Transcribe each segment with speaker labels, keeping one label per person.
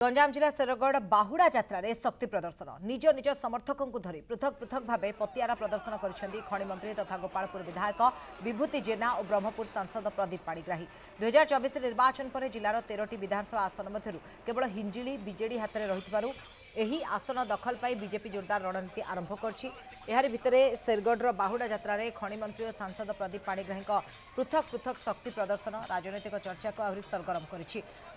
Speaker 1: गंजाम जिला शेरगढ़ बाहुड़ा यात्रा रे शक्ति प्रदर्शन निज निज समर्थकों को धरी पृथक पृथक भाव पतियारा प्रदर्शन कर खनि मंत्री तथा गोपालपुर विधायक विभूति जेना और ब्रह्मपुर सांसद प्रदीप पाणिग्राही 2024 निर्वाचन पर जिलार 13टी विधानसभा आसन मध्य केवल हिंजिली बीजेडी हाथ में रही एही आसन दखल पाई बीजेपी जोरदार रणनीति आरंभ कर भितर शेरगढ़ बाहुड़ा यात्रा रे खनि मंत्री और सांसद प्रदीप पाणिग्राही पृथक पृथक शक्ति प्रदर्शन राजनैतिक चर्चा को आहरी सरगरम कर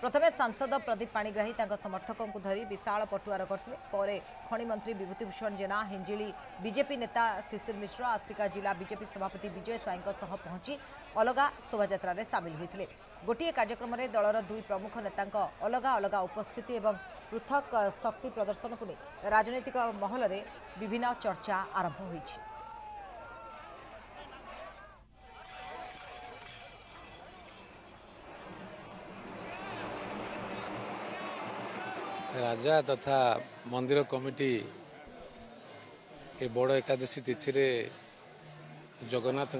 Speaker 1: प्रथमे सांसद प्रदीप पाणिग्राही समर्थकों को धरी विशाल पटुआर करते खनि मंत्री विभूति भूषण जेना हिंजिली बीजेपी नेता शिशिर मिश्र आसिका जिला बीजेपी सभापति विजय स्वाई पहुंची अलगा शोभायात्रा रे सामिल होते गोटे कार्यक्रम में दलर दुई प्रमुख नेता अलग अलग उपस्थिति और पृथक शक्ति प्रदर्शन को नहीं राजनैतिक महल में विभिन्न चर्चा आरंभ होईछि।
Speaker 2: राजा तथा मंदिर कमिटी ए बड़ एकादशी तिथि रे जगन्नाथ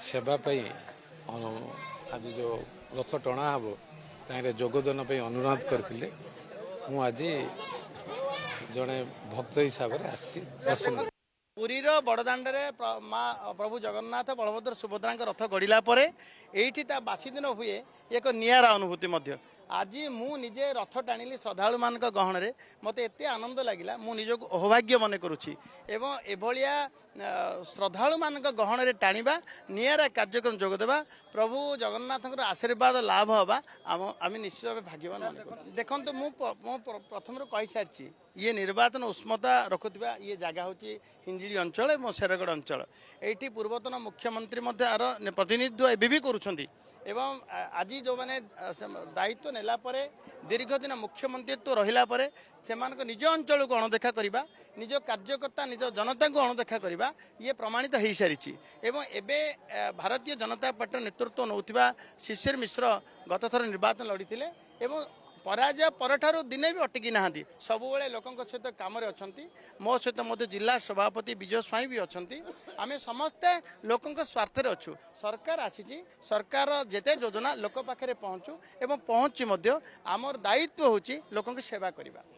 Speaker 2: सेवा आज जो रथ टणा हम तारे जोगदान अनुरोध करते आज जड़े भक्त हिसाब से आसी दर्शन
Speaker 3: पुरीर बड़दाण्डे माँ प्रभु जगन्नाथ बलभद्र सुभद्रा रथ गड़िला एठी ता बासी दिन हुए एक नियारा अनुभूति आज मु निजे रथ टाणिली श्रद्धालु मान गहन में मत एत आनंद लगिला मु निजक अहोभाग्य मन करुच्ची एवं एभलिया श्रद्धालु मान गहन में टाणिबा नियारा कार्यक्रम जोगदेवा प्रभु जगन्नाथ आशीर्वाद लाभ हवा आम निश्चित भाव भाग्यवान मन देखो मु प्रथम कही सारी ये निर्वाचन उष्मता रखुवा ये जगह हूँ हिंजिली अंचल और शेरगढ़ अंचल ये पूर्वतन मुख्यमंत्री प्रतिनिधित्व एवं भी करुँच एवं आज जो मैंने दायित्व नेला परे दीर्घ दिन मुख्यमंत्रित्व रहिला परे से निज अंचल को अणदेखा करवा निज कार्यकर्ता निज जनता को अणदेखा करवा ये प्रमाणित हो सारी एवं एबे भारतीय जनता पार्टी नेतृत्व नौथिबा शिशिर मिश्र गत थर निर्वाचन लड़ी एवं पराजय परठारु दिने भी अटकी ना सबुबले लोकों सहित काम अच्छा मो सहित जिला सभापति विजय स्वाई भी अच्छा आम समस्ते लोकों स्वार्थ अच्छु सरकार आसी सरकार जेते योजना लोक पाखे पहुँचू एवं पहुँची आमर दायित्व होची लोकों की सेवा करवा।